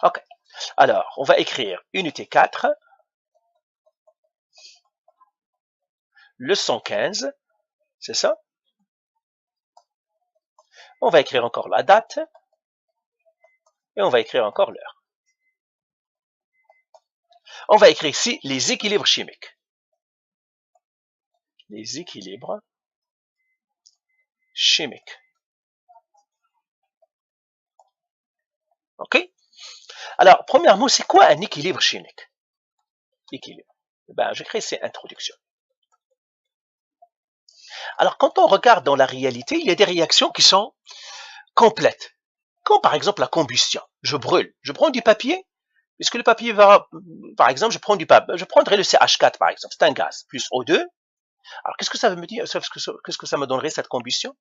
Ok. Alors, on va écrire unité 4, leçon 15, c'est ça? On va écrire encore la date, et on va écrire encore l'heure. On va écrire ici les équilibres chimiques. Les équilibres chimiques. Ok? Alors, premièrement, c'est quoi un équilibre chimique? Équilibre. Ben, j'écris ici introduction. Alors, quand on regarde dans la réalité, il y a des réactions qui sont complètes. Comme par exemple la combustion. Je brûle. Je prends du papier. Est-ce que le papier va... Par exemple, je prendrai le CH4, par exemple. C'est un gaz. Plus O2. Alors, qu'est-ce que ça veut me dire? Qu'est-ce que ça me donnerait, cette combustion?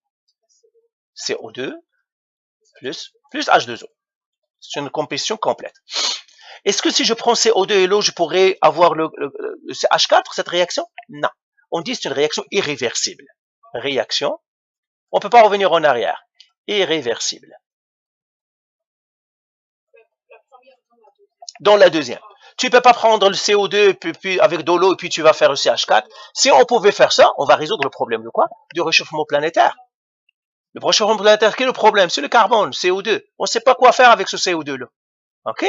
CO2 plus H2O. C'est une combustion complète. Est-ce que si je prends CO2 et l'eau, je pourrais avoir le CH4, cette réaction? Non. On dit que c'est une réaction irréversible. Réaction, on ne peut pas revenir en arrière. Irréversible. Dans la deuxième. Tu ne peux pas prendre le CO2 puis avec de l'eau et puis tu vas faire le CH4. Si on pouvait faire ça, on va résoudre le problème de quoi? Du réchauffement planétaire. Le réchauffement planétaire, quel est le problème? C'est le carbone, le CO2. On ne sait pas quoi faire avec ce CO2-là. Ok?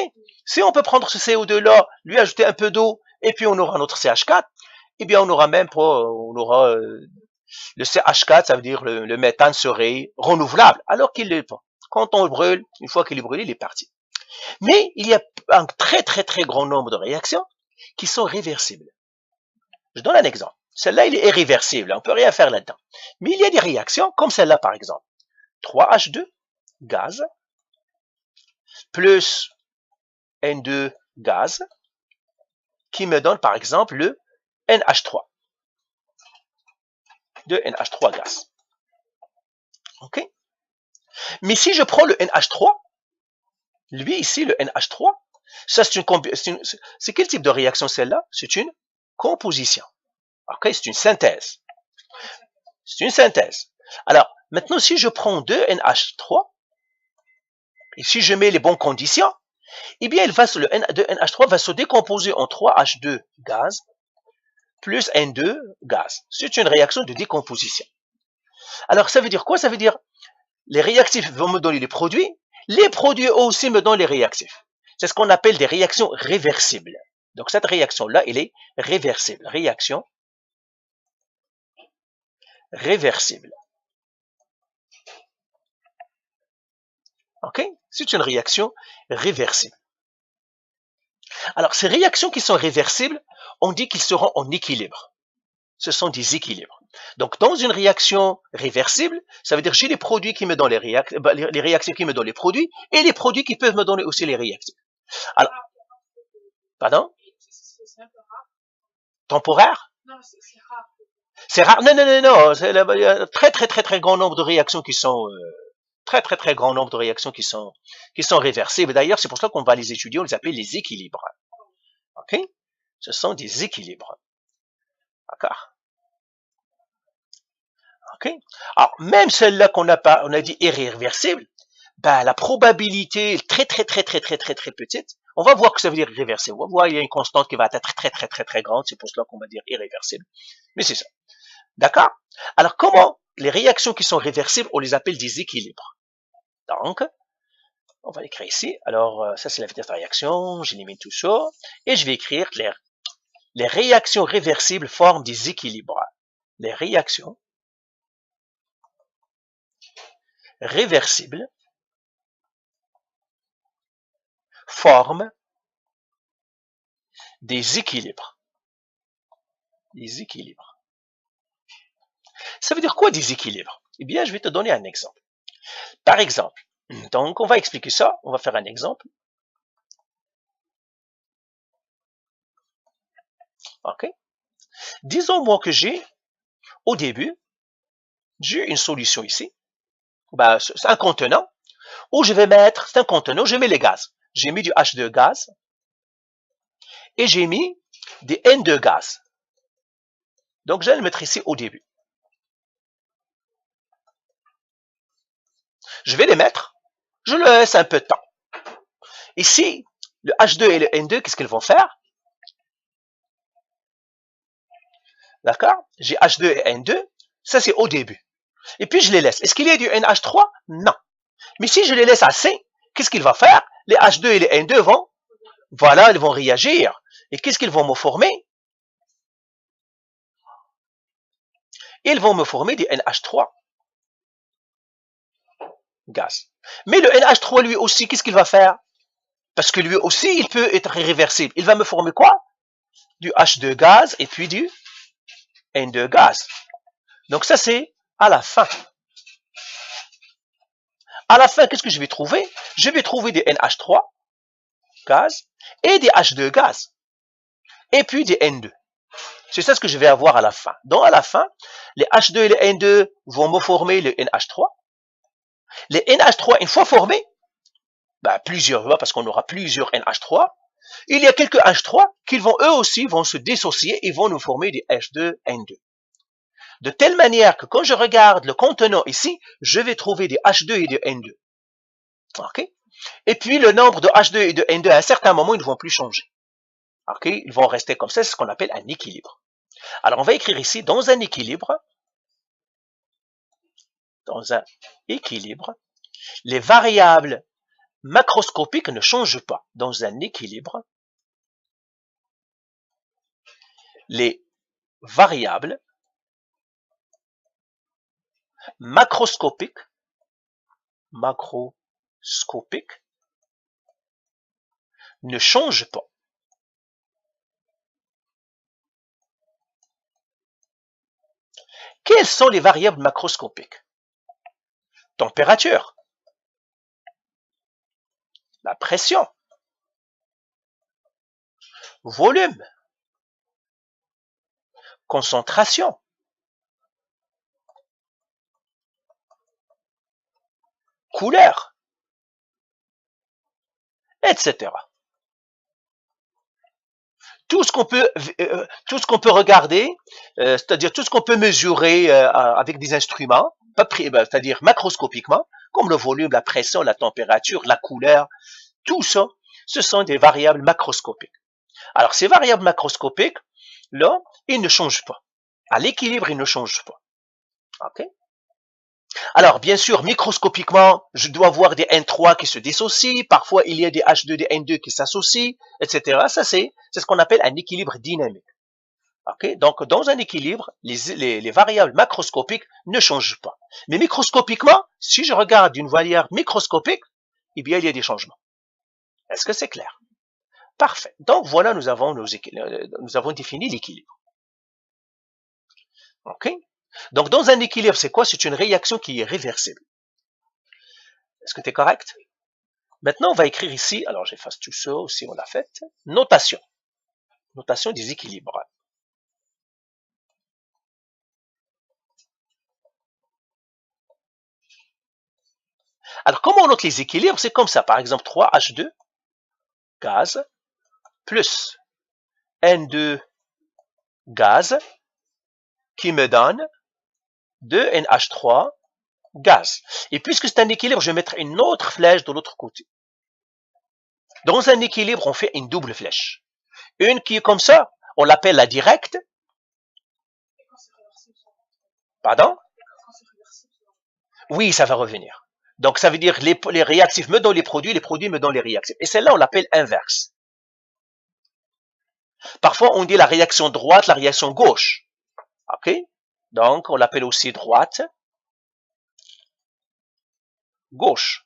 Si on peut prendre ce CO2-là, lui ajouter un peu d'eau, et puis on aura notre CH4, eh bien on aura même pas, le CH4, ça veut dire le méthane serait renouvelable, alors qu'il ne l'est pas. Quand on le brûle, une fois qu'il est brûlé, il est parti. Mais il y a un très grand nombre de réactions qui sont réversibles. Je donne un exemple. Celle-là, il est irréversible, on ne peut rien faire là-dedans. Mais il y a des réactions, comme celle-là par exemple. 3H2, gaz, plus N2, gaz, qui me donne par exemple le NH3. De NH3 gaz. Ok? Mais si je prends le NH3, lui ici, le NH3, ça c'est quel type de réaction celle-là? C'est une composition. Ok? C'est une synthèse. C'est une synthèse. Alors, maintenant, si je prends 2 NH3, et si je mets les bonnes conditions, eh bien, le NH3 va se décomposer en 3H2 gaz plus N2 gaz. C'est une réaction de décomposition. Alors, ça veut dire quoi? Ça veut dire les réactifs vont me donner les produits aussi me donnent les réactifs. C'est ce qu'on appelle des réactions réversibles. Donc, cette réaction-là, elle est réversible. Réaction réversible. Ok? C'est une réaction réversible. Alors, ces réactions qui sont réversibles, on dit qu'ils seront en équilibre. Ce sont des équilibres. Donc, dans une réaction réversible, ça veut dire j'ai les produits qui me donnent les réactifs qui me donnent les produits et les produits qui peuvent me donner aussi les réactifs. Alors, pardon? Temporaire? Non, c'est rare. C'est rare? Non. Il y a un très grand nombre de réactions qui sont très grand nombre de réactions qui sont réversibles. D'ailleurs, c'est pour ça qu'on va les étudier, on les appelle les équilibres. Ok? Ce sont des équilibres. D'accord? Ok? Alors, même celle-là on a dit irréversible, ben, la probabilité est très petite. On va voir que ça veut dire irréversible. On va voir, il y a une constante qui va être très grande. C'est pour cela qu'on va dire irréversible. Mais c'est ça. D'accord? Alors, comment les réactions qui sont réversibles, on les appelle des équilibres. Donc, on va l'écrire ici. Alors, ça, c'est la vitesse de réaction. J'élimine tout ça. Et je vais écrire que les réactions réversibles forment des équilibres. Les réactions réversibles forment des équilibres. Des équilibres. Ça veut dire quoi des équilibres? Eh bien, je vais te donner un exemple. Par exemple, donc on va expliquer ça, on va faire un exemple. Ok? Disons-moi que au début, j'ai une solution ici. Ben, c'est un contenant où je vais mettre, c'est un contenant, je mets les gaz. J'ai mis du H2 gaz et j'ai mis des N2 gaz. Donc, je vais le mettre ici au début. Je vais les mettre, je le laisse un peu de temps. Ici, le H2 et le N2, qu'est-ce qu'ils vont faire? D'accord? J'ai H2 et N2, ça c'est au début. Et puis je les laisse. Est-ce qu'il y a du NH3? Non. Mais si je les laisse assez, qu'est-ce qu'il va faire? Les H2 et les N2 vont, voilà, ils vont réagir. Et qu'est-ce qu'ils vont me former? Ils vont me former du NH3, gaz. Mais le NH3, lui aussi, qu'est-ce qu'il va faire? Parce que lui aussi, il peut être réversible. Il va me former quoi? Du H2 gaz et puis du N2 gaz. Donc ça, c'est à la fin. À la fin, qu'est-ce que je vais trouver? Je vais trouver des NH3 gaz et des H2 gaz. Et puis des N2. C'est ça ce que je vais avoir à la fin. Donc à la fin, les H2 et les N2 vont me former le NH3. Les NH3, une fois formés, plusieurs, parce qu'on aura plusieurs NH3, il y a quelques H3 qui vont eux aussi vont se dissocier et vont nous former des H2N2. De telle manière que quand je regarde le contenant ici, je vais trouver des H2 et des N2. Okay? Et puis le nombre de H2 et de N2 à un certain moment, ils ne vont plus changer. Okay? Ils vont rester comme ça, c'est ce qu'on appelle un équilibre. Alors on va écrire ici, dans un équilibre, les variables macroscopiques ne changent pas. Dans un équilibre, les variables macroscopiques ne changent pas. Quelles sont les variables macroscopiques? Température, la pression, volume, concentration, couleur, etc. Tout ce qu'on peut regarder, c'est-à-dire tout ce qu'on peut mesurer avec des instruments, c'est-à-dire macroscopiquement, comme le volume, la pression, la température, la couleur, tout ça, ce sont des variables macroscopiques. Alors, ces variables macroscopiques, là, ils ne changent pas. À l'équilibre, ils ne changent pas. OK? Alors, bien sûr, microscopiquement, je dois voir des N3 qui se dissocient. Parfois, il y a des H2, des N2 qui s'associent, etc. Ça, c'est ce qu'on appelle un équilibre dynamique. Okay? Donc, dans un équilibre, les variables macroscopiques ne changent pas. Mais microscopiquement, si je regarde une variable microscopique, eh bien, il y a des changements. Est-ce que c'est clair? Parfait. Donc, voilà, nous avons défini l'équilibre. OK? Donc, dans un équilibre, c'est quoi? C'est une réaction qui est réversible. Est-ce que tu es correct? Maintenant, on va écrire ici, alors j'efface tout ça aussi, on l'a fait, notation. Notation des équilibres. Alors, comment on note les équilibres? C'est comme ça. Par exemple, 3H2 gaz plus N2 gaz qui me donne 2NH3 gaz. Et puisque c'est un équilibre, je vais mettre une autre flèche de l'autre côté. Dans un équilibre, on fait une double flèche. Une qui est comme ça, on l'appelle la directe. Pardon? Oui, ça va revenir. Donc, ça veut dire les réactifs me donnent les produits me donnent les réactifs. Et celle-là, on l'appelle inverse. Parfois, on dit la réaction droite, la réaction gauche. OK? Donc, on l'appelle aussi droite, gauche.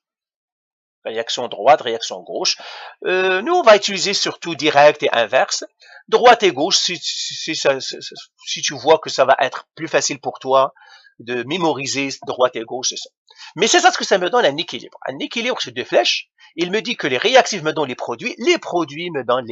Réaction droite, réaction gauche. Nous, on va utiliser surtout direct et inverse. Droite et gauche, si tu vois que ça va être plus facile pour toi de mémoriser droite et gauche, c'est ça. Mais c'est ça ce que ça me donne un équilibre. Un équilibre sur deux flèches. Il me dit que les réactifs me donnent les produits me donnent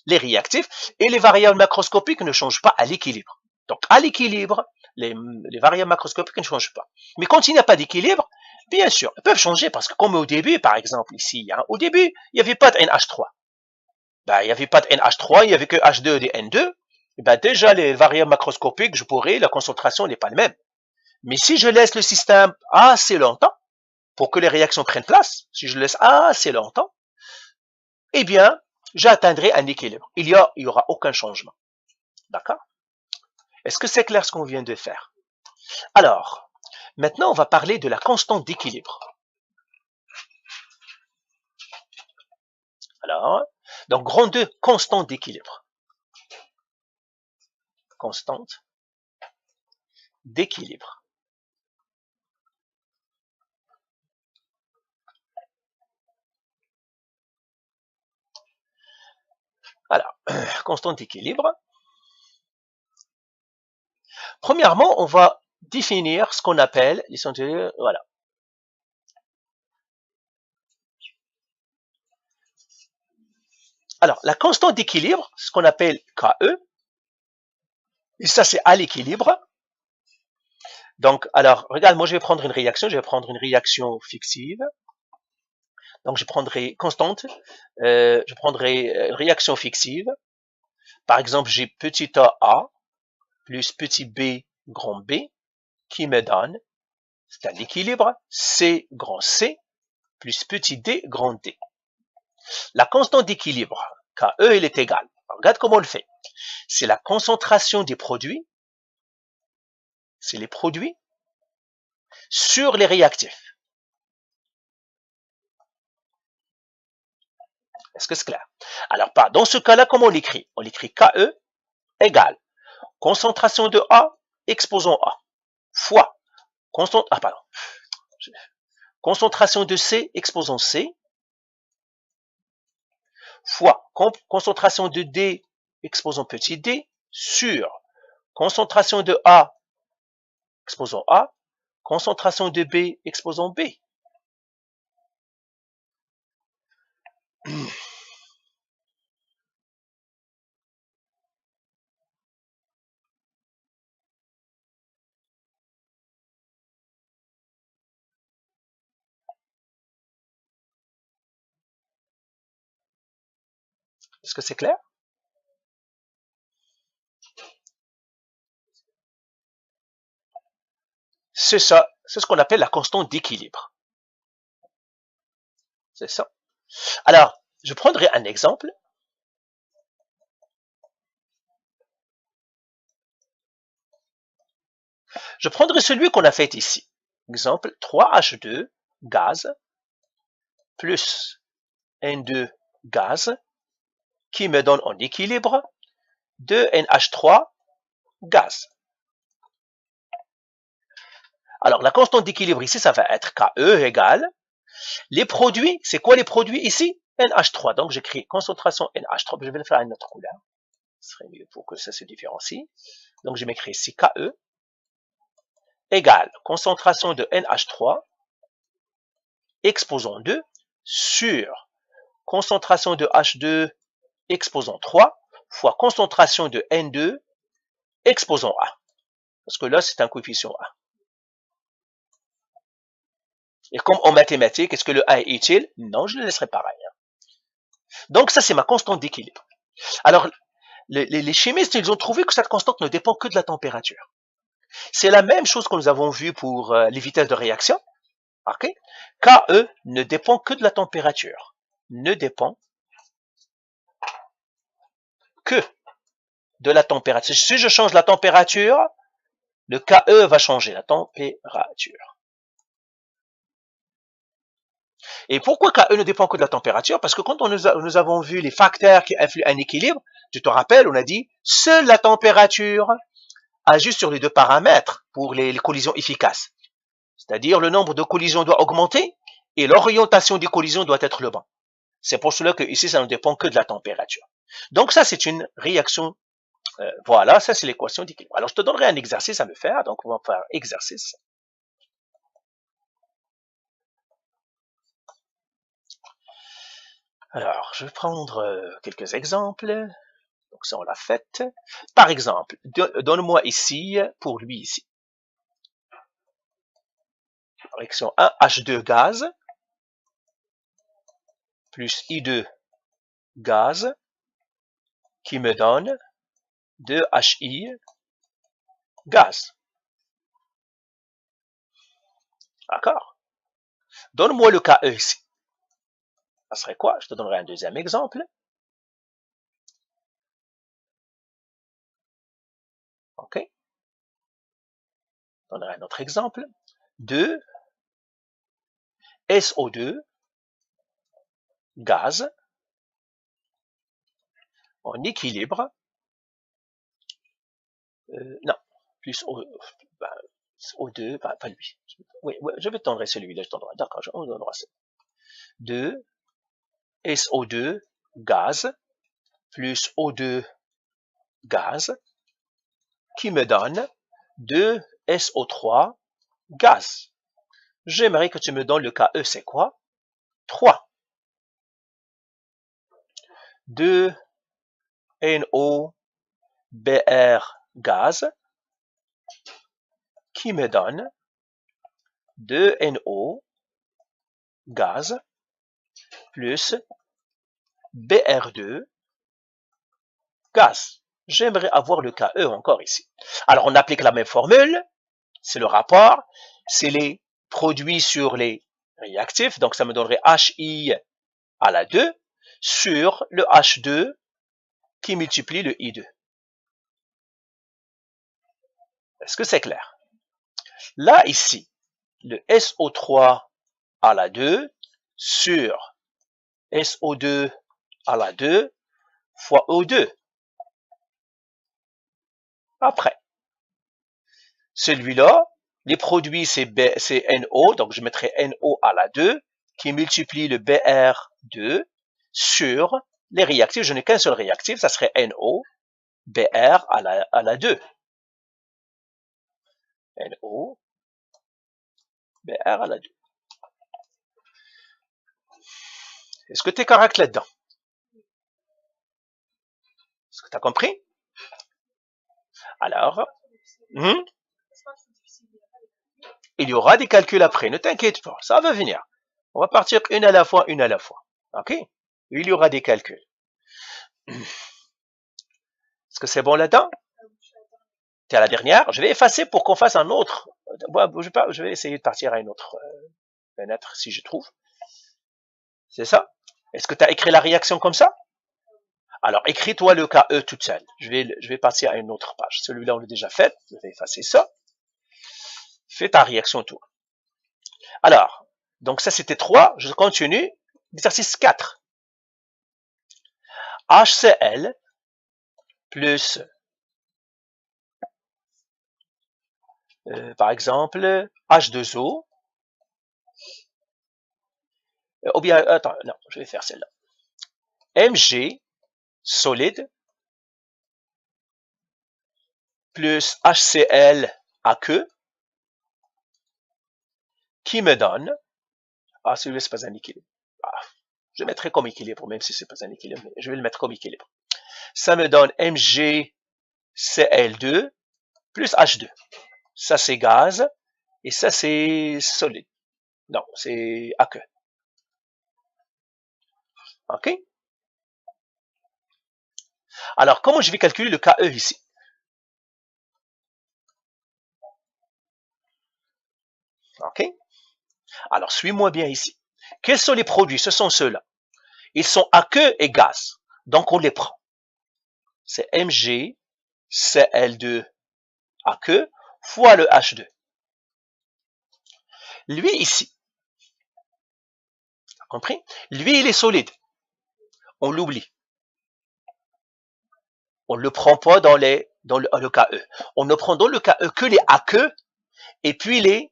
les réactifs, et les variables macroscopiques ne changent pas à l'équilibre. Donc, à l'équilibre, les variables macroscopiques ne changent pas. Mais quand il n'y a pas d'équilibre, bien sûr, elles peuvent changer parce que comme au début, par exemple, ici, hein, au début, il n'y avait pas de NH3. Il n'y avait pas de NH3, il n'y avait que H2 et N2. Déjà, les variables macroscopiques, la concentration n'est pas la même. Mais si je laisse le système assez longtemps, pour que les réactions prennent place, si je laisse assez longtemps, eh bien, j'atteindrai un équilibre. Il y aura aucun changement. D'accord? Est-ce que c'est clair ce qu'on vient de faire? Alors, maintenant, on va parler de la constante d'équilibre. Alors, donc, grand 2, constante d'équilibre. Constante d'équilibre. Alors, constante d'équilibre. Premièrement, on va définir ce qu'on appelle les sentiers, voilà. Alors, la constante d'équilibre, ce qu'on appelle KE, et ça c'est à l'équilibre. Donc, alors, regarde, moi je vais prendre une réaction fixive. Donc, je prendrai constante, je prendrai réaction fixive. Par exemple, j'ai petit a plus petit b grand B qui me donne, c'est un équilibre, c grand C plus petit d grand D. La constante d'équilibre, KE, elle est égale. Regarde comment on le fait. C'est la concentration des produits, c'est les produits sur les réactifs. Est-ce que c'est clair? Alors, dans ce cas-là, comment on l'écrit? On l'écrit KE égale concentration de A exposant A fois concentration de C exposant C fois concentration de D exposant petit d sur concentration de A exposant A, concentration de B exposant B. Est-ce que c'est clair? C'est ça, c'est ce qu'on appelle la constante d'équilibre. C'est ça. Alors, je prendrai un exemple. Je prendrai celui qu'on a fait ici. Exemple, 3H2 gaz plus N2 gaz qui me donne en équilibre 2NH3 gaz. Alors, la constante d'équilibre ici, ça va être KE égale. Les produits, c'est quoi les produits ici? NH3. Donc, j'écris concentration NH3. Je vais le faire à une autre couleur. Ce serait mieux pour que ça se différencie. Donc, je m'écris ici KE égale concentration de NH3 exposant 2 sur concentration de H2 exposant 3 fois concentration de N2 exposant A. Parce que là, c'est un coefficient A. Et comme en mathématiques, est-ce que le A est utile? Non, je le laisserai pareil. Donc, ça, c'est ma constante d'équilibre. Alors, les chimistes, ils ont trouvé que cette constante ne dépend que de la température. C'est la même chose que nous avons vu pour les vitesses de réaction. Okay? KE ne dépend que de la température. Ne dépend que de la température. Si je change la température, le KE va changer, la température. Et pourquoi KE ne dépend que de la température? Parce que quand nous avons vu les facteurs qui influent un équilibre, tu te rappelles, on a dit, seule la température agit sur les deux paramètres pour les collisions efficaces. C'est-à-dire, le nombre de collisions doit augmenter et l'orientation des collisions doit être le bon. C'est pour cela que ici, ça ne dépend que de la température. Donc ça, c'est une réaction. Voilà, ça c'est l'équation d'équilibre. Alors, je te donnerai un exercice à me faire. Donc, on va faire exercice. Alors, je vais prendre quelques exemples. Donc, ça, on l'a fait. Par exemple, donne-moi ici, pour lui ici. Réaction 1, H2 gaz, plus I2 gaz, qui me donne 2HI gaz. D'accord? Donne-moi le KE ici. Ça serait quoi? Je te donnerai un deuxième exemple. OK? Je donnerai un autre exemple. 2 SO2 gaz en équilibre. Non, plus ben, O2, pas lui. Oui, je vais te donner celui-là, je t'en d'accord, on donnera ça. 2 SO2 gaz plus O2 gaz qui me donne 2 SO3 gaz. J'aimerais que tu me donnes le KE, c'est quoi? 3. 2 NO Br gaz qui me donne 2 NO gaz plus Br2 gaz. J'aimerais avoir le KE encore ici. Alors, on applique la même formule. C'est le rapport. C'est les produits sur les réactifs. Donc, ça me donnerait HI à la 2 sur le H2 qui multiplie le I2. Est-ce que c'est clair? Là, ici, le SO3 à la 2 sur SO2 à la 2 fois O2. Après, celui-là, les produits, c'est NO, donc je mettrai NO à la 2 qui multiplie le Br2 sur les réactifs. Je n'ai qu'un seul réactif, ça serait NO, Br à la 2. NO, Br à la 2. Est-ce que tu es correct là-dedans? Est-ce que tu as compris? Alors, il y aura des calculs après, ne t'inquiète pas, ça va venir. On va partir une à la fois, une à la fois. OK? Il y aura des calculs. Est-ce que c'est bon là-dedans? Tu es à la dernière. Je vais effacer pour qu'on fasse un autre. Je vais essayer de partir à une autre fenêtre si je trouve. C'est ça? Est-ce que tu as écrit la réaction comme ça? Alors, écris-toi le KE toute seule. Je vais passer à une autre page. Celui-là, on l'a déjà fait. Je vais effacer ça. Fais ta réaction toi. Alors, donc ça c'était 3. Je continue. Exercice 4. HCl plus, par exemple, H2O. Ou bien, attends, non, je vais faire celle-là. Mg solide plus HCl aqueux qui me donne, celui-là c'est pas un équilibre. Je mettrai comme équilibre, même si c'est pas un équilibre, mais je vais le mettre comme équilibre. Ça me donne MgCl2 plus H2. Ça c'est gaz et ça c'est solide. Non, c'est aqueux. OK? Alors, comment je vais calculer le KE ici? OK? Alors, suis-moi bien ici. Quels sont les produits? Ce sont ceux-là. Ils sont aqueux et gaz. Donc, on les prend. C'est MgCl2 aqueux fois le H2. Lui, ici, compris? Lui, il est solide. On l'oublie. On ne le prend pas dans le KE. On ne prend dans le KE que les aqueux et puis les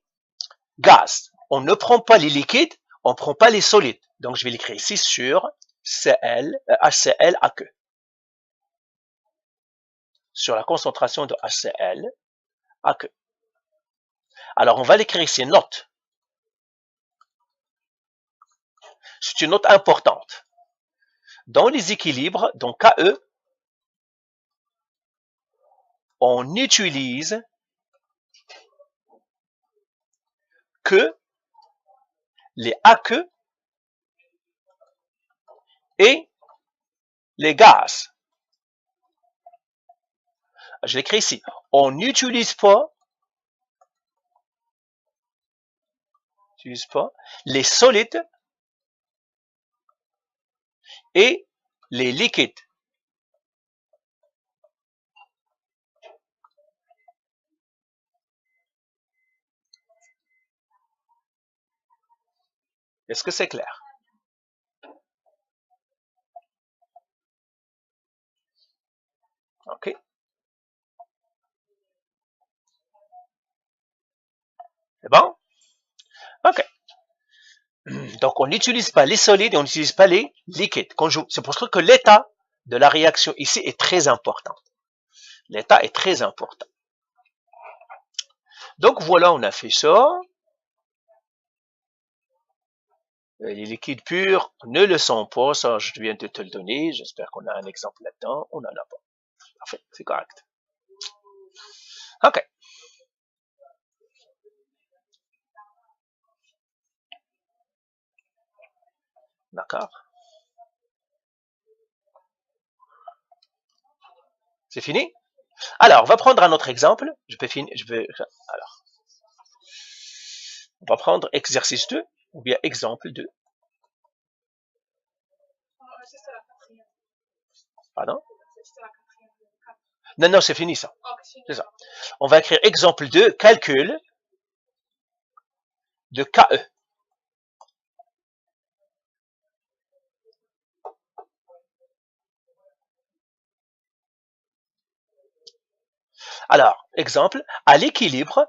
gaz. On ne prend pas les liquides, on ne prend pas les solides. Donc, je vais l'écrire ici sur HCl aqueux. Sur la concentration de HCl aqueux. Alors, on va l'écrire ici, note. C'est une note importante. Dans les équilibres, dans KE, on n'utilise que les aqueux et les gaz. Je l'écris ici. On n'utilise pas les solides et les liquides. Est-ce que c'est clair? OK. C'est bon? OK. Donc, on n'utilise pas les solides et on n'utilise pas les liquides. C'est pour ça que l'état de la réaction ici est très important. L'état est très important. Donc, voilà, on a fait ça. Les liquides purs ne le sont pas. Ça, je viens de te le donner. J'espère qu'on a un exemple là-dedans. On n'en a pas. Parfait, c'est correct. OK. D'accord. C'est fini? Alors, on va prendre un autre exemple. Alors, on va prendre exercice 2 ou bien exemple 2. Pardon? Non, non, c'est fini ça. C'est ça. On va écrire exemple 2, calcul de KE. Alors, exemple, à l'équilibre,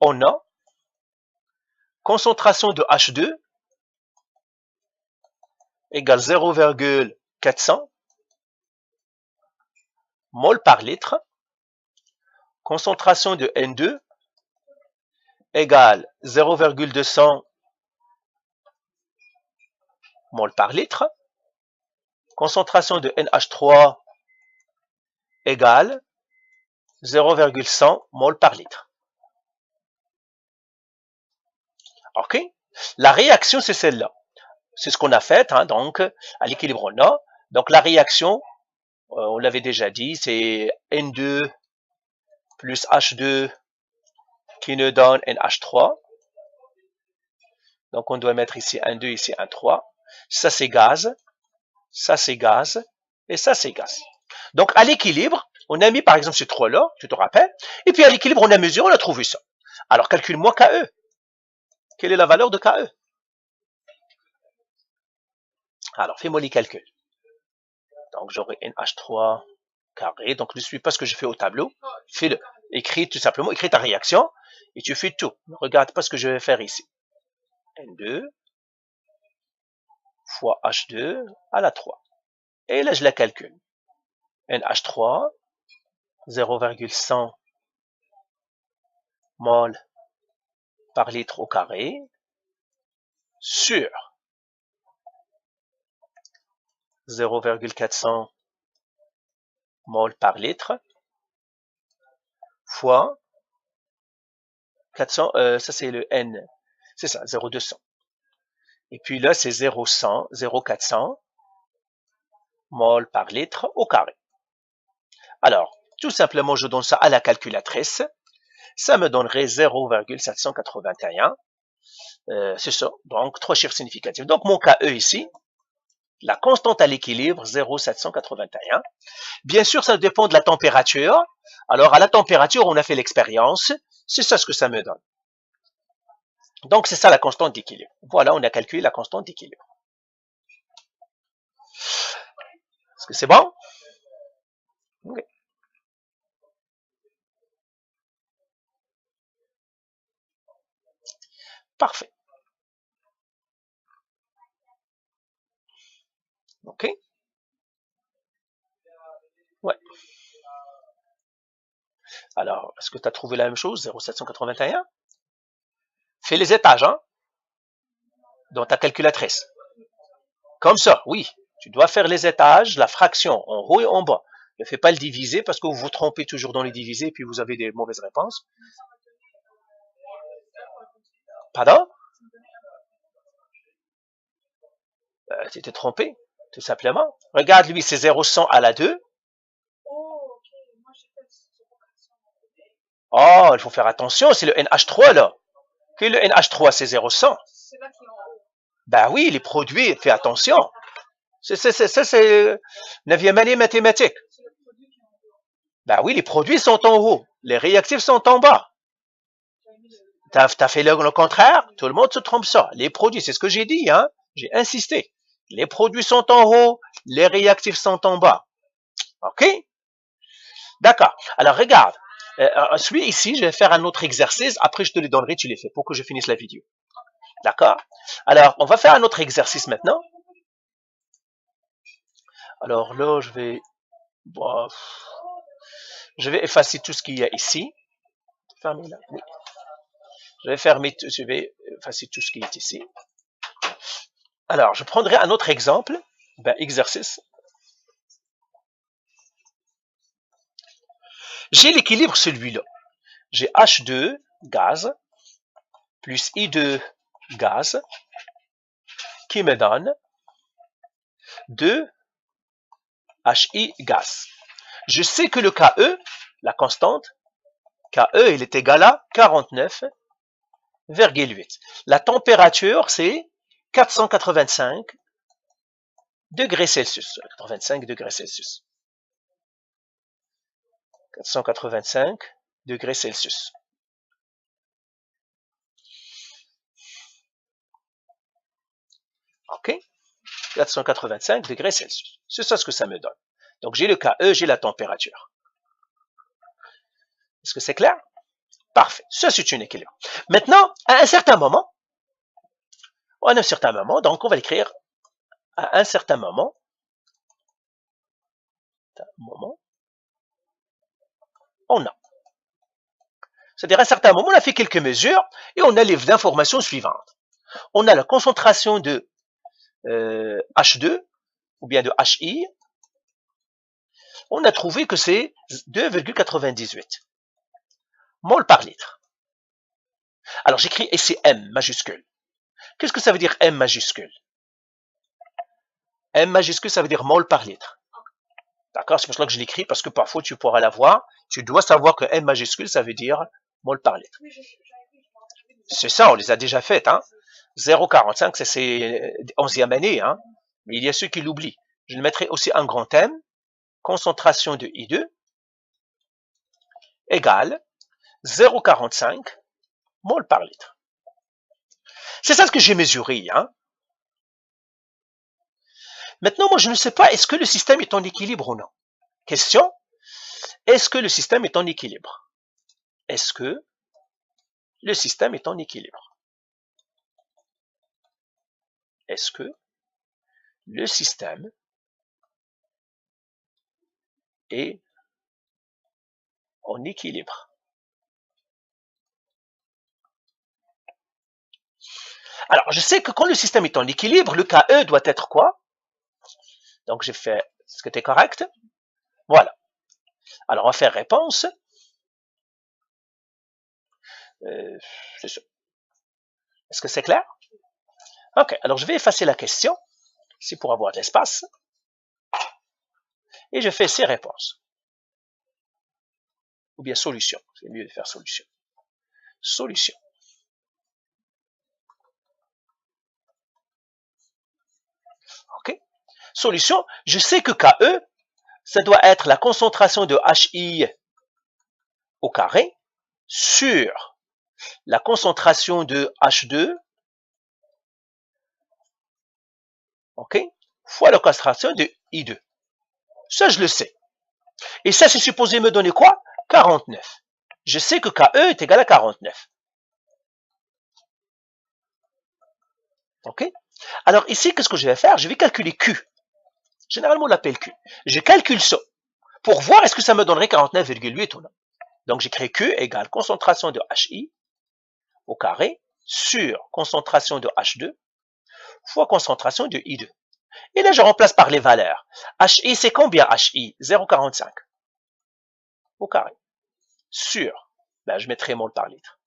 on a concentration de H2 égale 0,400 mol par litre. Concentration de N2 égale 0,200 mol par litre. Concentration de NH3 égale 0,100 mol par litre. OK? La réaction, c'est celle-là. C'est ce qu'on a fait, hein, donc, à l'équilibre, on a. Donc, la réaction, on l'avait déjà dit, c'est N2 plus H2 qui nous donne NH3. Donc, on doit mettre ici un 2, ici un 3. Ça, c'est gaz. Ça, c'est gaz. Et ça, c'est gaz. Donc, à l'équilibre, on a mis, par exemple, ces trois-là, tu te rappelles. Et puis, à l'équilibre, on a mesuré, on a trouvé ça. Alors, calcule-moi KE. Quelle est la valeur de KE? Alors, fais-moi les calculs. Donc, j'aurai NH3 carré. Donc, ne suis pas ce que je fais au tableau. Fais-le. Écris tout simplement, écris ta réaction et tu fais tout. Ne regarde pas ce que je vais faire ici. N2 fois H2 à la 3. Et là, je la calcule. NH3, 0,100 mol par litre au carré sur 0,400 mol par litre fois 400, ça c'est le N, c'est ça, 0,200. Et puis là, c'est 0,100, 0,400 mol par litre au carré. Alors, tout simplement, je donne ça à la calculatrice. Ça me donnerait 0,781. C'est ça, donc 3 chiffres significatifs. Donc, mon KE ici, la constante à l'équilibre, 0,781. Bien sûr, ça dépend de la température. Alors, à la température, on a fait l'expérience. C'est ça ce que ça me donne. Donc, c'est ça la constante d'équilibre. Voilà, on a calculé la constante d'équilibre. Est-ce que c'est bon? Okay. Parfait. OK? Ouais. Alors, est-ce que tu as trouvé la même chose, 0,781? Fais les étages, hein, dans ta calculatrice. Comme ça, oui. Tu dois faire les étages, la fraction, en haut et en bas. Ne fais pas le diviser parce que vous vous trompez toujours dans les divisés et puis vous avez des mauvaises réponses. Pardon? Tu t'es trompé, tout simplement. Regarde, lui, c'est 0,100 à la 2. Oh, il faut faire attention, c'est le NH3 là. Que le NH3, c'est 0,100. Ben oui, les produits, fais attention. Ça, c'est 9e année mathématiques. Ben oui, les produits sont en haut, les réactifs sont en bas. T'as fait le contraire, tout le monde se trompe ça. Les produits, c'est ce que j'ai dit, hein. J'ai insisté. Les produits sont en haut, les réactifs sont en bas. OK? D'accord. Alors, regarde. Celui ici, je vais faire un autre exercice. Après, je te les donnerai, tu les fais pour que je finisse la vidéo. D'accord? Alors, on va faire un autre exercice maintenant. Alors là, bon, je vais effacer tout ce qu'il y a ici. Fermez là. Oui. Je vais effacer tout ce qui est ici. Alors, je prendrai un autre exemple. Exercice. J'ai l'équilibre celui-là. J'ai H2 gaz plus I2 gaz qui me donne 2 HI gaz. Je sais que le KE, la constante, KE, il est égal à 49,8. La température, c'est 485 degrés Celsius. 85 degrés Celsius. 485 degrés Celsius. OK? 485 degrés Celsius. C'est ça ce que ça me donne. Donc, j'ai le KE, j'ai la température. Est-ce que c'est clair? Parfait. Ça, c'est une équilibre. Maintenant, à un certain moment, donc on va l'écrire à un certain moment, on a. C'est-à-dire, à un certain moment, on a fait quelques mesures et on a les informations suivantes. On a la concentration de H2 ou bien de HI. On a trouvé que c'est 2,98 mol par litre. Alors, j'écris ici M majuscule. Qu'est-ce que ça veut dire M majuscule? M majuscule, ça veut dire mol par litre. D'accord? C'est pour cela que je l'écris, parce que parfois tu pourras la voir. Tu dois savoir que M majuscule, ça veut dire mol par litre. C'est ça, on les a déjà faites. Hein? 0,45, c'est 11e année. Hein? Mais il y a ceux qui l'oublient. Je le mettrai aussi un grand M. Concentration de I2 égale 0,45 mol par litre. C'est ça ce que j'ai mesuré. Hein? Maintenant, moi, je ne sais pas, est-ce que le système est en équilibre ou non? Question, est-ce que le système est en équilibre? Est-ce que le système est en équilibre? Est-ce que le système est en équilibre? Alors, je sais que quand le système est en équilibre, le KE doit être quoi? Donc, j'ai fait ce qui était correct. Voilà. Alors, on va faire réponse. C'est ça. Est-ce que c'est clair? Ok, alors je vais effacer la question, c'est pour avoir de l'espace. Et je fais ces réponses. Ou bien solution, c'est mieux de faire solution. Solution. Ok. Solution, je sais que KE, ça doit être la concentration de HI au carré sur la concentration de H2, ok, fois la concentration de I2. Ça, je le sais. Et ça, c'est supposé me donner quoi? 49. Je sais que KE est égal à 49. Ok? Alors ici, qu'est-ce que je vais faire? Je vais calculer Q. Généralement, on l'appelle Q. Je calcule ça pour voir est-ce que ça me donnerait 49,8 ou non. Donc, j'écris Q égale concentration de HI au carré sur concentration de H2 fois concentration de I2. Et là, je remplace par les valeurs. HI, c'est combien HI? 0,45 au carré sur, je mettrai mol par litre.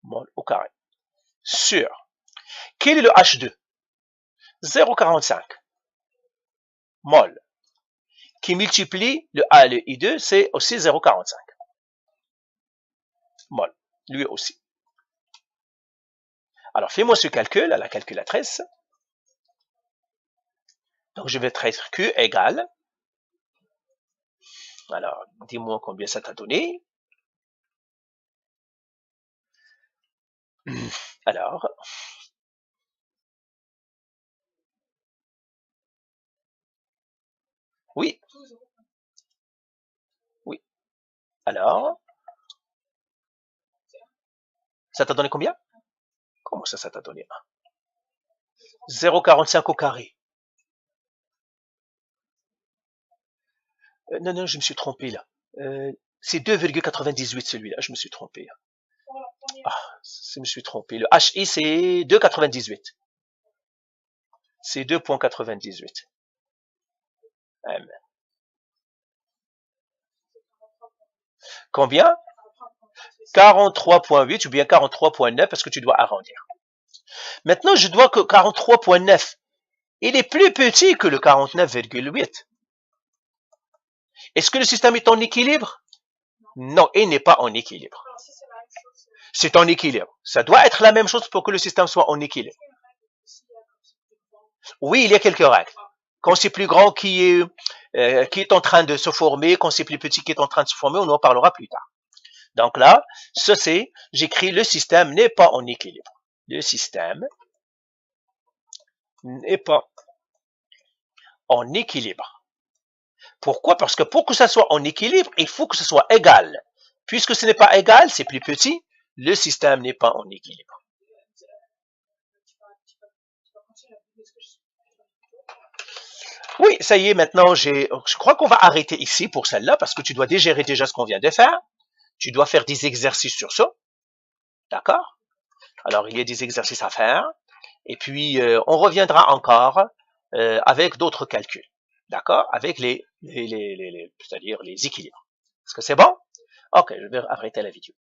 Mol au carré sur. Quel est le H2? 0,45. mol, qui multiplie le A et le I2, c'est aussi 0,45 mol, lui aussi. Alors, fais-moi ce calcul à la calculatrice. Donc, je vais traiter Q égale. Alors, dis-moi combien ça t'a donné. Alors, oui, oui. Alors, ça t'a donné combien? Comment ça t'a donné 0,45 au carré. Non, non, je me suis trompé là. C'est 2,98 celui-là, je me suis trompé. Ah, je me suis trompé. Le HI, c'est 2,98. C'est 2,98. Combien? 43,8 ou bien 43,9 parce que tu dois arrondir. Maintenant, je dois que 43,9. Il est plus petit que le 49,8. Est-ce que le système est en équilibre? Non, il n'est pas en équilibre. C'est en équilibre. Ça doit être la même chose pour que le système soit en équilibre. Oui, il y a quelques règles. Quand c'est plus grand qui est en train de se former, quand c'est plus petit qui est en train de se former, on en parlera plus tard. Donc là, ceci, j'écris le système n'est pas en équilibre. Le système n'est pas en équilibre. Pourquoi? Parce que pour que ça soit en équilibre, il faut que ce soit égal. Puisque ce n'est pas égal, c'est plus petit, le système n'est pas en équilibre. Oui, ça y est, maintenant, je crois qu'on va arrêter ici pour celle-là parce que tu dois digérer déjà ce qu'on vient de faire. Tu dois faire des exercices sur ça. D'accord? Alors, il y a des exercices à faire. Et puis, on reviendra encore avec d'autres calculs. D'accord? Avec c'est-à-dire les équilibres. Est-ce que c'est bon? Ok, je vais arrêter la vidéo.